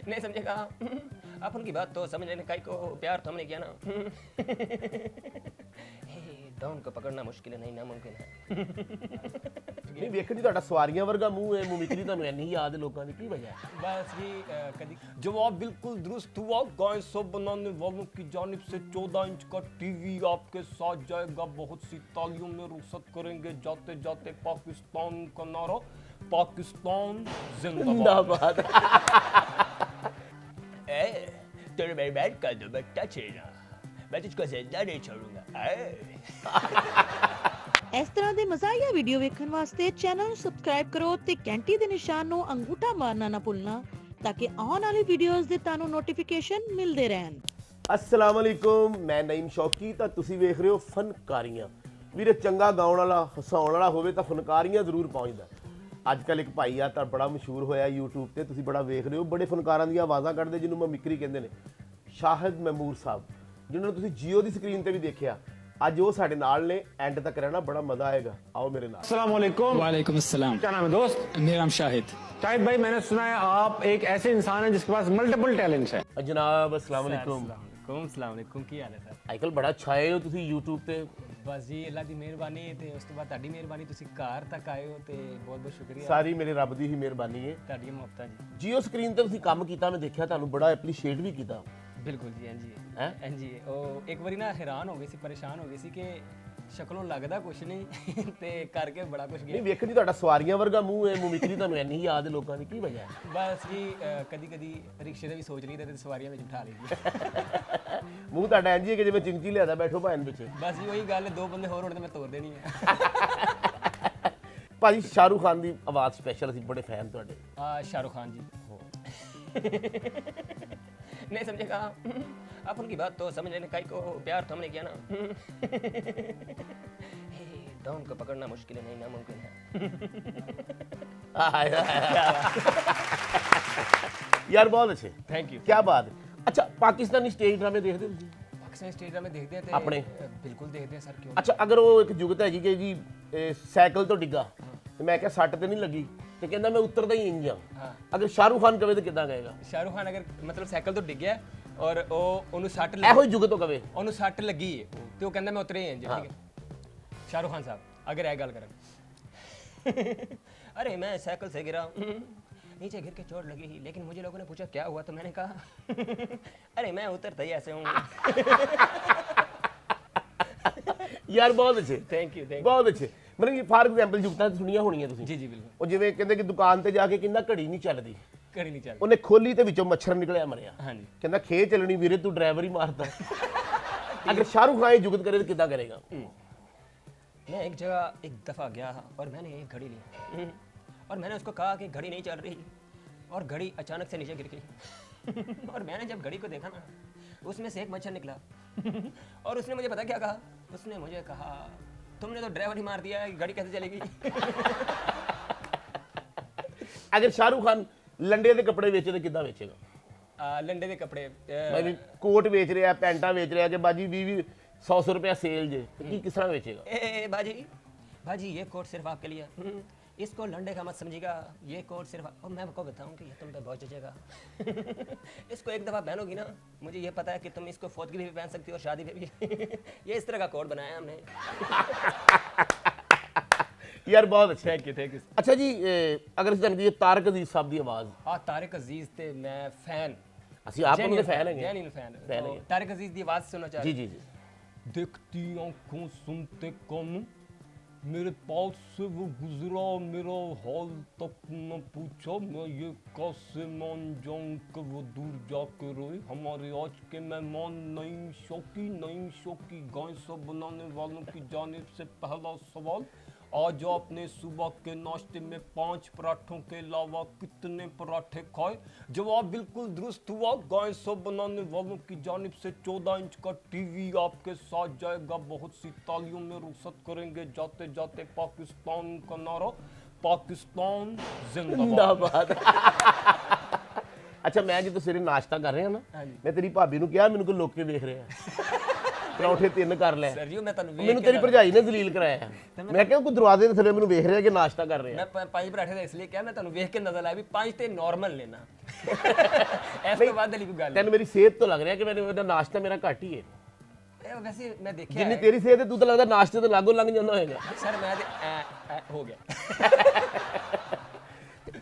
नहीं समझेगा। आप उनकी बात तो समझ लेने का को प्यार तो हमने किया ना। डॉन को पकड़ना मुश्किल है, नहीं नामुमकिन है। नहीं ਵੇਖਣ ਜੀ ਤੁਹਾਡਾ ਸਵਾਰੀਆਂ ਵਰਗਾ ਮੂੰਹ ਹੈ ਮੁਮਿਕਰੀ ਤੁਹਾਨੂੰ ਇੰਨੀ ਯਾਦ ਹੈ ਲੋਕਾਂ ਦੀ ਕੀ ਵਜ੍ਹਾ ਹੈ बस ये कभी जवाब बिल्कुल दुरुस्त हुआ। गाय सब बनाने वालों की जानिब से 14 इंच का टीवी आपके साथ जाएगा। बहुत सी तालियों में रुखसत करेंगे जाते जाते पाकिस्तान का नारा, पाकिस्तान जिंदाबाद। तेरे बर्बाद का दुपट्टा छेड़ा, मैं तुझको जिंदा नहीं छोड़ूंगा। ਇਸ ਤਰ੍ਹਾਂ ਦੇ ਮਜ਼ਾਹੀਆ ਵੀਡੀਓ ਵੇਖਣ ਵਾਸਤੇ ਚੈਨਲ ਨੂੰ ਸਬਸਕ੍ਰਾਈਬ ਕਰੋ ਤੇ ਘੰਟੀ ਦੇ ਨਿਸ਼ਾਨ ਨੂੰ ਅੰਗੂਠਾ ਮਾਰਨਾ ਨਾ ਭੁੱਲਣਾ ਤਾਂ ਕਿ ਆਉਣ ਵਾਲੀ ਵੀਡੀਓਜ਼ ਦੇ ਤੁਹਾਨੂੰ ਨੋਟੀਫਿਕੇਸ਼ਨ ਮਿਲਦੇ ਰਹਿਣ। ਅਸਲਾਮ ਵਾਲੇਕੁਮ, ਮੈਂ ਨਈਮ ਸ਼ੌਕੀ ਤਾਂ ਤੁਸੀਂ ਵੇਖ ਰਹੇ ਹੋ ਫਨਕਾਰੀਆਂ। ਵੀਰੇ ਚੰਗਾ ਗਾਉਣ ਵਾਲਾ ਹਸਾਉਣ ਵਾਲਾ ਹੋਵੇ ਤਾਂ ਫਨਕਾਰੀਆਂ ਜ਼ਰੂਰ ਪਹੁੰਚਦਾ। ਅੱਜ ਕੱਲ੍ਹ ਇੱਕ ਭਾਈ ਆ ਤਾਂ ਬੜਾ ਮਸ਼ਹੂਰ ਹੋਇਆ YouTube ਤੇ, ਤੁਸੀਂ ਬੜਾ ਵੇਖ ਰਹੇ ਹੋ, ਬੜੇ ਫਨਕਾਰਾਂ ਦੀਆਂ ਆਵਾਜ਼ਾਂ ਕੱਢਦੇ ਜਿਹਨੂੰ ਮਿਮਿਕਰੀ ਕਹਿੰਦੇ ਨੇ, ਸ਼ਾਹਿਦ ਮਹਿਮੂਦ ਸਾਹਿਬ, ਜਿਨ੍ਹਾਂ ਨੂੰ ਤੁਸੀਂ ਜੀਓ ਦੀ ਸਕਰੀਨ ਤੇ ਵੀ ਦੇਖਿਆ। ਅੱਜ ਉਹ ਸਾਡੇ ਨਾਲ ਨੇ, ਐਂਡ तक रहना, बड़ा मजा आएगा। आओ मेरे नाल। अस्सलाम वालेकुम। वालेकुम अस्सलाम। क्या नाम है दोस्त? मेरा नाम शाहिद। शाहिद भाई, मैंने सुना है आप एक ऐसे इंसान हैं जिसके पास मल्टीपल टैलेंट्स है। जनाब अस्सलाम वालेकुम। ਕੀ ਹਾਲ ਹੈ ਸਰ? आजकल बड़ा छाए हो ਤੁਸੀਂ YouTube ਤੇ। ਬਸ ਜੀ ਅੱਲਾ ਦੀ ਮਿਹਰਬਾਨੀ ਤੇ ਉਸ ਤੋਂ ਬਾਅਦ ਤੁਹਾਡੀ ਮਿਹਰਬਾਨੀ, ਤੁਸੀਂ ਘਰ ਤੱਕ ਆਏ ਹੋ ਤੇ ਬਹੁਤ ਬਹੁਤ ਸ਼ੁਕਰੀਆ। ਸਾਰੀ ਮੇਰੇ ਰੱਬ ਦੀ ਹੀ ਮਿਹਰਬਾਨੀ ਹੈ। ਤੁਹਾਡੀਆਂ ਮੁਹੱਬਤਾਂ ਜੀ। ਜੀਓ ਸਕਰੀਨ ਤੇ ਤੁਸੀਂ ਕੰਮ ਕੀਤਾ, ਮੈਂ ਦੇਖਿਆ, ਤੁਹਾਨੂੰ ਬੜਾ ਐਪਰੀਸ਼ੀਏਟ ਵੀ ਕੀਤਾ। ਬਿਲਕੁਲ ਜੀ, ਹਾਂਜੀ ਹੈਂ? ਹਾਂਜੀ। ਉਹ ਇੱਕ ਵਾਰੀ ਨਾ ਹੈਰਾਨ ਹੋ ਗਏ ਸੀ, ਪਰੇਸ਼ਾਨ ਹੋ ਗਏ ਸੀ ਕਿ ਸ਼ਕਲੋਂ ਲੱਗਦਾ ਕੁਛ ਨਹੀਂ ਤੇ ਕਰਕੇ ਬੜਾ ਕੁਛ ਨਹੀਂ ਗਿਆ। ਵੇਖਣ ਜੀ ਤੁਹਾਡਾ ਸਵਾਰੀਆਂ ਵਰਗਾ ਮੂੰਹ ਹੈ, ਮਿਮਿਕਰੀ ਤੁਹਾਨੂੰ ਇੰਨੀ ਯਾਦ ਹੈ ਲੋਕਾਂ ਦੀ, ਕੀ ਵਜ੍ਹਾ ਹੈ? ਬਸ ਜੀ ਕਦੀ ਕਦੀ ਰਿਕਸ਼ੇ ਤੇ ਵੀ ਸੋਚ ਲਈਦਾ ਤੇ ਸਵਾਰੀਆਂ ਵਿੱਚ ਬਿਠਾ ਲਈਦੀ। ਮੂੰਹ ਤੁਹਾਡਾ ਇੰਝ ਹੀ ਹੈ ਕਿ ਜਿਵੇਂ ਚਿੰਚੀ ਲਿਆਦਾ ਬੈਠੋ ਭਾਣ ਵਿੱਚ। ਬਸ ਜੀ ਉਹੀ ਗੱਲ, ਦੋ ਬੰਦੇ ਹੋਰ ਹੋਣੇ ਤੇ ਮੈਂ ਤੋਰ ਦੇਣੀ ਹੈ। ਭਾਜੀ ਸ਼ਾਹਰੁਖ ਖਾਨ ਦੀ ਆਵਾਜ਼ ਸਪੈਸ਼ਲ, ਅਸੀਂ ਬੜੇ ਫੈਨ ਤੁਹਾਡੇ। शाहरुख खान जी। नहीं समझेगा। आप उनकी बात तो समझ लेने का को प्यार तो हमने किया ना। डॉन को पकड़ना मुश्किल है, नहीं नामुमकिन है। यार बहुत अच्छे, थैंक यू। क्या बात है। अच्छा पाकिस्तानी स्टेज ड्रामे देखते हो ਤੁਸੀਂ? पाकिस्तानी स्टेज ड्रामे देखते हैं अपने? बिल्कुल देखते हैं सर, क्यों? ਅੱਛਾ ਅਗਰ ਉਹ ਇੱਕ ਜੁਗਤ ਹੈਗੀ ਕਿ ਜੀ ਸਾਈਕਲ ਤੋਂ ਡਿੱਗਾ ਤੇ ਮੈਂ ਕਿਹਾ ਸੱਟ ਤੇ ਨਹੀਂ ਲੱਗੀ ਤੇ ਕਹਿੰਦਾ ਮੈਂ ਉਤਰਦਾ ਹੀ ਇੰਜ ਆ, ਅਗਰ ਸ਼ਾਹਰੁਖ ਖਾਨ ਕਵੇ ਤਾਂ ਕਿੱਦਾਂ ਕਹੇਗਾ? शाहरुख खान अगर मतलब साइकिल तो डिग गया और ਉਹਨੂੰ ਸੱਟ ਇਹੋ ਹੀ ਜੁਗਤ ਤੋਂ ਕਵੇ। ਉਹਨੂੰ ਸੱਟ ਲੱਗੀ ਹੈ ਤੇ ਉਹ ਕਹਿੰਦਾ ਮੈਂ ਉਤਰੇ ਇੰਜ, ਠੀਕ है। शाहरुख खान साहब अगर ਇਹ ਗੱਲ ਕਰਨ, अरे मैं साइकिल से गिरा, नीचे गिर के चोट लगी ही, लेकिन मुझे लोगों ने पूछा क्या हुआ तो मैंने कहा अरे मैं उतरता ही ऐसे हूँ। ਯਾਰ ਬਹੁਤ ਅੱਛੇ, थैंक यू। ਬਹੁਤ ਅੱਛੇ। ਮਤਲਬ ਕਿ ਫਾਰ ਐਗਜ਼ਾਮਪਲ ਜੁਗਤਾਂ ਸੁਣੀਆਂ ਹੋਣੀਆਂ ਤੁਸੀਂ। जी जी बिल्कुल। ਉਹ ਜਿਵੇਂ ਕਹਿੰਦੇ ਕਿ ਦੁਕਾਨ ਤੇ ਜਾ ਕੇ ਕਹਿੰਦਾ ਘੜੀ ਨਹੀਂ ਚੱਲਦੀ, कड़ी नहीं चल। ਉਹਨੇ ਖੋਲੀ ਤੇ ਵਿੱਚੋਂ ਮੱਛਰ ਨਿਕਲਿਆ ਮਰਿਆ, हाँ जी। ਕਹਿੰਦਾ ਖੇ ਚੱਲਣੀ ਵੀਰੇ ਤੂੰ ਡਰਾਈਵਰ ਹੀ ਮਾਰਦਾ। ਅਗਰ ਸ਼ਾਹਰੁਖ ਖਾਨ ਇਹ ਜੁਗਤ ਕਰੇ ਤਾਂ ਕਿੱਦਾਂ ਕਰੇਗਾ? मैं एक जगह एक दफ़ा गया और मैंने एक घड़ी ली और मैंने उसको कहा कि घड़ी नहीं चल रही और घड़ी अचानक से नीचे गिर गई। और मैंने जब घड़ी को देखा ना, उसमें से एक मच्छर निकला और उसने मुझे पता क्या कहा? उसने मुझे कहा तुमने तो ड्राइवर ही मार दिया है, घड़ी कैसे चलेगी? ਅਗਰ ਸ਼ਾਹਰੁਖ ਖਾਨ ਲੰਡੇ ਦੇ ਕੱਪੜੇ ਵੇਚੇ ਤਾਂ ਕਿੱਦਾਂ ਵੇਚੇਗਾ? लंडे के कपड़े ਮੈਂ ਕੋਟ ਵੇਚ ਰਿਹਾ, ਪੈਂਟਾਂ ਵੇਚ ਰਿਹਾ ਕਿ ਬਾਜੀ 20-100 ਰੁਪਏ ਸੇਲ ਜੇ, ਕੀ ਕਿਸ ਤਰ੍ਹਾਂ ਵੇਚੇਗਾ? ए बाजी बाजी ये कोट सिर्फ आपके लिए, इसको लंडे का मत समझिएगा, ये कोट सिर्फ और मैं आपको बताऊं कि ये तुम पे बहुत जचेगा। इसको एक दफ़ा पहनोगी ना, मुझे ये पता है कि तुम इसको फौत के लिए भी पहन सकती हो और शादी पे भी। ये इस तरह का कोट बनाया है हमने। ਯਾਰ ਬਹੁਤ ਅੱਛਾ। Thank you. ਅੱਛਾ ਜੀ ਅਗਰ ਅਸੀਂ ਜਾਣਦੇ ਤਾਰਕ ਅਜ਼ੀਜ਼ ਸਾਹਿਬ ਦੀ ਆਵਾਜ਼, तारिक अजीज ते मैं फैन, ਅਸੀਂ ਆਪ ਉਹਨਾਂ ਦੇ ਫੈਨ ਹੈਗੇ। Genuine fan. फैन तो है। तारिक अजीज की आवाज सुनना चाह ਜੀ रहे ਜੀ ਜੀ। देखती आंखों सुनते कम, मेरे पास से वो गुजरा, मेरा हाल तक न पूछा, मैं ये कैसे मान जाऊं कि वो दूर जाके रोए। हमारे आज के मेहमान नईम शौकी गाय सब बनाने वालों की जानिब से पहला सवाल, आज आपने सुबह के नाश्ते में 5 पराठों के अलावा कितने पराठे खाए? जवाब बिल्कुल दुरुस्त हुआ। गाय सब बनाने वालों की जानिब से 14 इंच का टीवी आपके साथ जाएगा। बहुत सी तालियों में रुखसत करेंगे जाते जाते पाकिस्तान का नारा, पाकिस्तान जिंदाबाद। ਅੱਛਾ ਮੈਂ ਜਦੋਂ ਸਵੇਰੇ ਨਾਸ਼ਤਾ ਕਰ ਰਿਹਾ ਨਾ, ਹਾਂਜੀ। ਮੈਂ ਤੇਰੀ ਭਾਬੀ ਨੂੰ ਕਿਹਾ ਮੈਨੂੰ ਕੋਈ ਲੋਕ ਕੇ ਵੇਖ ਰਿਹਾ। ਪਰੌਂਠੇ 3 ਕਰ ਲੈ ਸਰ ਜੀ ਮੈਂ ਤੁਹਾਨੂੰ ਵੇਖ ਮੈਨੂੰ ਤੇਰੀ ਭਰਜਾਈ ਨੇ ਦਲੀਲ ਕਰਾਇਆ ਮੈਂ ਕਿਹਾ ਕੋਈ ਦਰਵਾਜ਼ੇ ਦੇ ਥੱਲੇ ਮੈਨੂੰ ਵੇਖ ਰਿਹਾ ਕਿ ਨਾਸ਼ਤਾ ਕਰ ਰਿਹਾ ਮੈਂ 5 ਪਰਾਠੇ ਦਾ ਇਸ ਲਈ ਕਿਹਾ ਮੈਂ ਤੁਹਾਨੂੰ ਵੇਖ ਕੇ ਨਜ਼ਰ ਲਾਇਆ ਵੀ 5 ਤੇ ਨਾਰਮਲ ਲੈਣਾ ਇਸ ਤੋਂ ਬਾਅਦ ਵਾਲੀ ਕੋਈ ਗੱਲ ਤੈਨੂੰ ਮੇਰੀ ਸਿਹਤ ਤੋਂ ਲੱਗ ਰਿਹਾ ਕਿ ਮੈਨੂੰ ਇਹਦਾ ਨਾਸ਼ਤਾ ਮੇਰਾ ਘੱਟ ਹੀ ਹੈ ਨਹੀਂ ਵੈਸੇ ਮੈਂ ਦੇਖਿਆ ਜਿੰਨੀ ਤੇਰੀ ਸਿਹਤ ਹੈ ਤੂੰ ਤਾਂ ਲੱਗਦਾ ਨਾਸ਼ਤੇ ਤੋਂ ਲਾਗੋਂ ਲੰਘ ਜਾਂਦਾ ਹੋਏਗਾ ਸਰ ਮੈਂ ਤੇ ਹੋ ਗਿਆ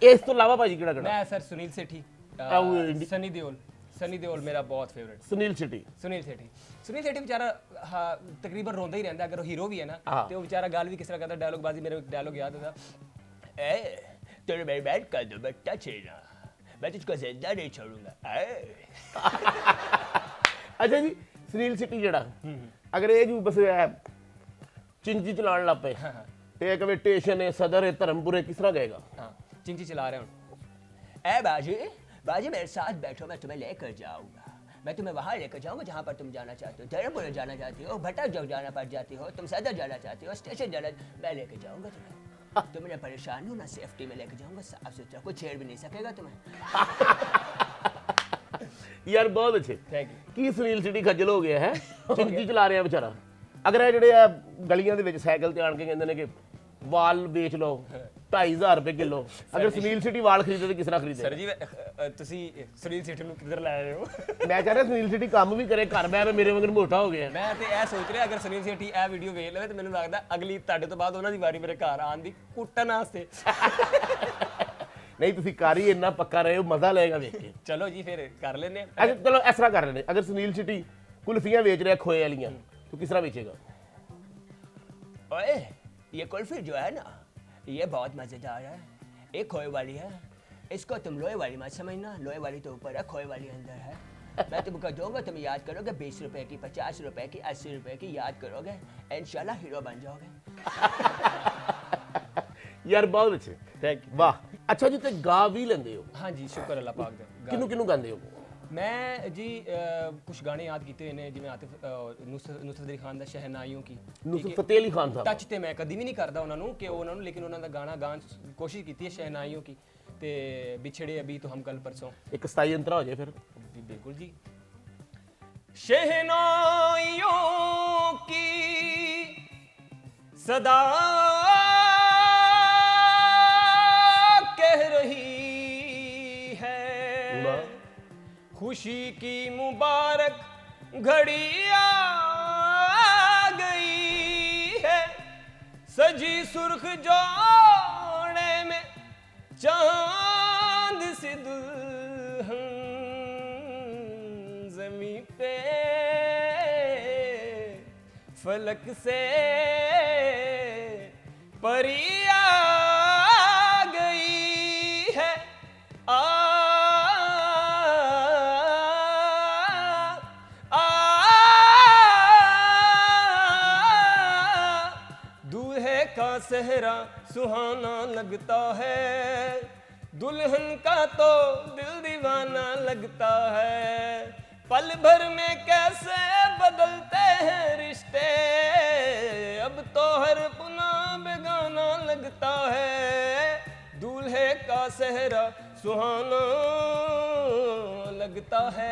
ਇਸ ਤੋਂ ਇਲਾਵਾ ਭਾਜੀ ਕਿਹੜਾ ਕਿਹੜਾ ਮੈਂ ਸਰ ਸੁਨੀਲ ਸੇਠੀ ਸਨੀ ਦਿਓਲ ਮੇਰਾ ਬਹੁਤ ਫੇਵਰਿਟ ਸੁਨੀਲ ਸਿਟੀ ਸੁਨੀਲ ਸੇਠੀ ਵਿਚਾਰਾ ਤਕਰੀਬਨ ਰੋਂਦਾ ਹੀ ਰਹਿੰਦਾ ਅਗਰ ਉਹ ਹੀਰੋ ਵੀ ਹੈ ਨਾ ਤੇ ਉਹ ਵਿਚਾਰਾ ਗੱਲ ਵੀ ਕਿਸ ਤਰ੍ਹਾਂ ਕਰਦਾ ਡਾਇਲੌਗ ਬਾਜ਼ੀ ਮੇਰੇ ਡਾਇਲੌਗ ਯਾਦ ਹੁੰਦਾ ए तेरे मेरी बैठ कर दो बेटा छेना मैं तुझको जिंदा नहीं छोड़ूंगा ਅੱਛਾ ਜੀ ਸੁਨੀਲ ਸਿਟੀ ਜਿਹੜਾ ਅਗਰ ਇਹ ਜੂ ਬਸ ਚਿੰਜੀ ਚਲਾਉਣ ਲੱਗ ਪਏ ਤੇ ਇਹ ਕਵੇ ਸਟੇਸ਼ਨ ਹੈ ਸਦਰ ਹੈ ਧਰਮਪੁਰੇ ਕਿਸ ਤਰ੍ਹਾਂ ਗਏਗਾ हाँ चिंची चला रहे हैं ए बाजी मेरे साथ बैठो मैं तुम्हें लेकर जाऊंगा मैं तुम्हें वहां लेकर जाऊंगा जहां पर तुम जाना चाहते हो धर्मपुर जाना चाहती हो भटक जाओ जाना पड़ जाती हो तुम सदर जाना चाहती हो स्टेशन जाना मैं लेकर जाऊंगा तुम्हें तुम ना परेशान हो ना सेफ्टी में लेकर जाऊंगा साफ सुथरा कोई छेड़ भी नहीं सकेगा तुम्हें ਯਾਰ ਬਹੁਤ ਅੱਛੇ thank you Ki Sunil city ਖੱਜਲ ਹੋ ਗਿਆ ਹੈ ਚਿੰਜੀ ਚਲਾ ਰਿਹਾ ਵਿਚਾਰਾ ਅਗਰ ਇਹ ਜਿਹੜੇ ਆ ਗਲੀਆਂ ਦੇ ਵਿੱਚ ਸਾਈਕਲ ਤੇ ਆਣ ਕੇ ਕਹਿੰਦੇ ਨੇ ਕਿ ਵਾਲ ਵੇਚ ਲਓ 2500 ਰੁਪਏ ਕਿਲੋ ਅਗਰ ਸੁਨੀਲ ਸਿਟੀ ਵਾਲ ਖਰੀਦੇ ਤੇ ਕਿਸ ਤਰ੍ਹਾਂ ਖਰੀਦੇ ਸਰ ਜੀ ਤੁਸੀਂ ਸੁਨੀਲ ਸੇਠੀ ਨੂੰ ਕਿੱਧਰ ਲੈ ਰਹੇ ਹੋ ਮੈਂ ਚਾਹ ਰਿਹਾ ਸੁਨੀਲ ਸਿਟੀ ਕੰਮ ਵੀ ਕਰੇ ਘਰ ਬੈ ਮੇਰੇ ਵਾਂਗਰ ਮੋਟਾ ਹੋ ਗਿਆ ਮੈਂ ਤੇ ਇਹ ਸੋਚ ਰਿਹਾ ਅਗਰ ਸੁਨੀਲ ਸੇਠੀ ਇਹ ਵੀਡੀਓ ਵੇਖ ਲਵੇ ਤੇ ਮੈਨੂੰ ਲੱਗਦਾ ਅਗਲੀ ਤੁਹਾਡੇ ਤੋਂ ਬਾਅਦ ਉਹਨਾਂ ਦੀ ਵਾਰੀ ਮੇਰੇ ਘਰ ਆਉਣ ਦੀ ਕੁੱਟਣ ਵਾਸਤੇ ਨਹੀਂ ਤੁਸੀਂ ਕਰ ਹੀ ਇੰਨਾ ਪੱਕਾ ਰਹੇ ਹੋ ਮਜ਼ਾ ਲਏਗਾ ਵੇਖ ਕੇ ਚਲੋ ਜੀ ਫਿਰ ਕਰ ਲੈਨੇ ਆ ਅੱਛਾ ਚਲੋ ਇਸ ਤਰ੍ਹਾਂ ਕਰ ਲੈਂਦੇ ਅਗਰ ਸੁਨੀਲ ਸਿਟੀ ਕੁਲਫੀਆਂ ਵੇਚ ਰਿਹਾ ਖੋਏ ਵਾਲੀਆਂ ਤੂੰ ਕਿਸ ਤਰ੍ਹਾਂ ਵੇਚੇਗਾ ओए ये कुल्फी जो है ना ये बहुत मजेदार है एक खोए वाली है इसको तुम लोहे वाली मत समझना लोहे वाली तो ऊपर है खोए वाली अंदर है मैं तुमको दूंगा तुम याद करोगे 20 रुपए की 50 रुपए की 80 रुपए की याद करोगे इंशाल्लाह हीरो बन जाओगे ਯਾਰ ਬਹੁਤ ਅੱਛੇ थैंक यू ਵਾਹ ਅੱਛਾ ਜੀ ਤੇ ਗਾ ਵੀ ਲੈਂਦੇ ਹੋ हाँ जी शुक्र अल्लाह पाक दे ਕਿਹਨੂੰ ਕਿਹਨੂੰ ਗਾਉਂਦੇ ਹੋ मैं जी कुछ गाने याद किए ने जिवें आतिफ नुसरत अली खान ਦਾ ਸ਼ਹਿਨਾਈयों की ਨੁਸਰਤ ਫਤਿਹ ਅਲੀ ਖਾਨ ਸਾਹਿਬ ਟੱਚ ਤੇ ਮੈਂ ਕਦੀ ਵੀ ਨਹੀਂ ਕਰਦਾ ਉਹਨਾਂ ਨੂੰ ਕਿ ਉਹਨਾਂ ਨੂੰ ਲੇਕਿਨ ਉਹਨਾਂ ਦਾ ਗਾਣਾ ਗਾਣ ਕੋਸ਼ਿਸ਼ ਕੀਤੀ ਹੈ ਸ਼ਹਿਨਾਈयों की ਤੇ ਵਿਛੜੇ ਅਭੀ तो हम कल परसों ਇੱਕ 27 ਅੰਤਰਾ ਹੋ ਜਾਏ ਫਿਰ बिल्कुल जी शहनाइयों की सदा कह रही है खुशी की मुबारक घड़ी आ गई है सजी सुर्ख जोड़े में चांद सी दुल्हन ज़मीं पे फलक से परी आ गई है दूल्हे का सेहरा सुहाना लगता है दुल्हन का तो दिल दीवाना लगता है पल भर में कैसे बदलते हैं रिश्ते अब तो हर पुनः बेगाना लगता है दूल्हे का सेहरा सुहाना लगता है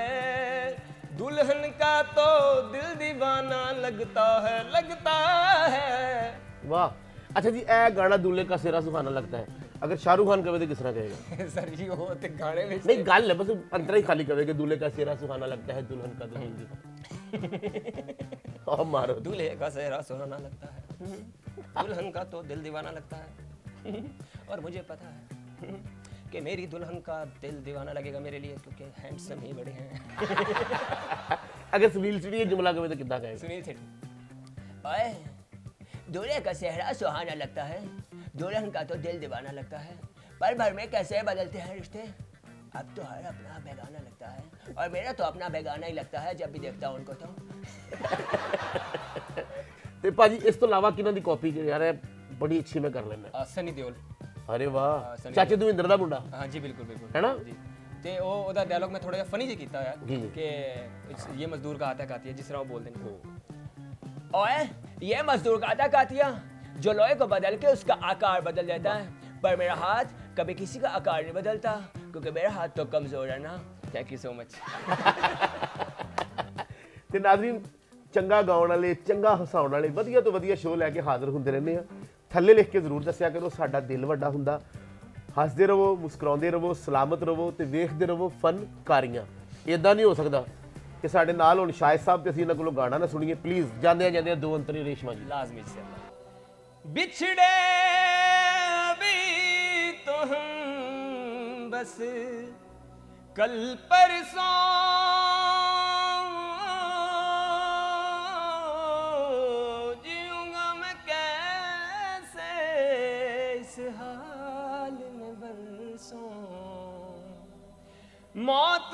दुल्हन का तो दिल दीवाना लगता है वाह अच्छा जी ए गाना दूल्हे का सेहरा सुहाना लगता है अगर शाहरुख खान कहे तो किस तरह कहेगा सर जी वो ते गाने में नहीं गल है बस अंतरा ही खाली कहे कि दूल्हे का सेहरा सुहाना लगता है दुल्हन का दुल्हन मारो दूल्हे का सेहरा सुहाना लगता है दुल्हन का तो दिल दीवाना लगता है और मुझे पता है कि मेरी दुल्हन का दिल दीवाना लगेगा मेरे लिए क्योंकि हैंडसम ही बड़े हैं अगर सुनील सिटी ये जुमला कहे तो कितना कहेगा सुनील सेठी ओए दूल्हे का सेहरा सुहाना लगता है दुल्हन का तो दिल दीवाना लगता है पल भर में कैसे बदलते हैं रिश्ते अब तो हर अपना बेगाना लगता है और मेरा तो अपना बेगाना ही लगता है जब भी देखता हूँ उनको तो ਤੇ ਭਾਜੀ ਇਸ ਤੋਂ ਇਲਾਵਾ ਕਿਹਨਾਂ ਦੀ ਕਾਪੀ ਯਾਰ ਇਹ ਬੜੀ ਅੱਛੀ ਮੈਂ ਕਰ ਲੈਣਾ सनी देओल ਅਰੇ ਵਾਹ ਚਾਚੇ ਦਵਿੰਦਰ ਦਾ ਮੁੰਡਾ हाँ जी बिल्कुल बिल्कुल है ना? जी ਤੇ ਉਹ ਉਹਦਾ ਡਾਇਲੌਗ ਮੈਂ ਥੋੜਾ ਜਿਹਾ ਫਨੀ ਜਿਹਾ ਕੀਤਾ ਹੋਇਆ जी, जी। ਕਿ ਇਹ ਮਜ਼ਦੂਰ का आता कातिया जिस तरह वो बोलते हैं ओए ये मजदूर का आता कातिया जो लोहे को बदल के उसका आकार बदल देता है पर मेरा हाथ कभी किसी का आकार नहीं बदलता क्योंकि मेरा हाथ तो कमजोर है ना थैंक यू सो मच ਤੇ ਨਾਜ਼ਰੀਨ ਚੰਗਾ ਗਾਉਣ ਵਾਲੇ, ਚੰਗਾ ਹਸਾਉਣ ਵਾਲੇ, ਵਧੀਆ ਤੋਂ ਵਧੀਆ ਸ਼ੋਅ ਲੈ ਕੇ ਹਾਜ਼ਰ ਹੁੰਦੇ ਰਹਿੰਦੇ ਆ। ਥੱਲੇ ਲਿਖ ਕੇ ਜ਼ਰੂਰ ਦੱਸਿਆ ਕਰੋ, ਸਾਡਾ ਦਿਲ ਵੱਡਾ ਹੁੰਦਾ। ਹੱਸਦੇ ਰਹੋ, ਮੁਸਕਰਾਉਂਦੇ ਰਹੋ, ਸਲਾਮਤ ਰਹੋ ਤੇ ਵੇਖਦੇ ਰਹੋ ਫਨਕਾਰੀਆਂ। ਇਦਾਂ ਨਹੀਂ ਹੋ ਸਕਦਾ ਕਿ ਸਾਡੇ ਨਾਲ ਹੁਣ ਸ਼ਾਇਦ ਸਾਹਿਬ ਤੇ ਅਸੀਂ ਇਹਨਾਂ ਕੋਲੋਂ ਗਾਣਾ ਨਾ ਸੁਣੀਏ। ਪਲੀਜ਼ ਜਾਂਦੇ ਜਾਂਦੇ ਦੋ ਅੰਤਰੀ ਰੇਸ਼ਮਾ ਜੀ लाजमी से बिछड़े अभी तो हम बस कल परसों जीऊंगा मैं कैसे इस हाल में बरसों मौत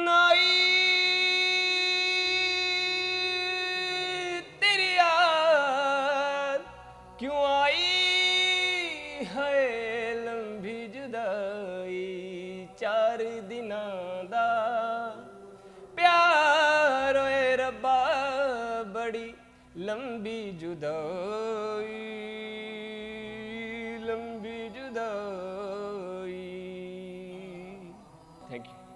नाई तेरी याद क्यों आई है लंबी जुदाई 4 दिनां दा प्यार ओए रब्बा बड़ी लंबी जुदाई लंबी जुदाई। Thank you.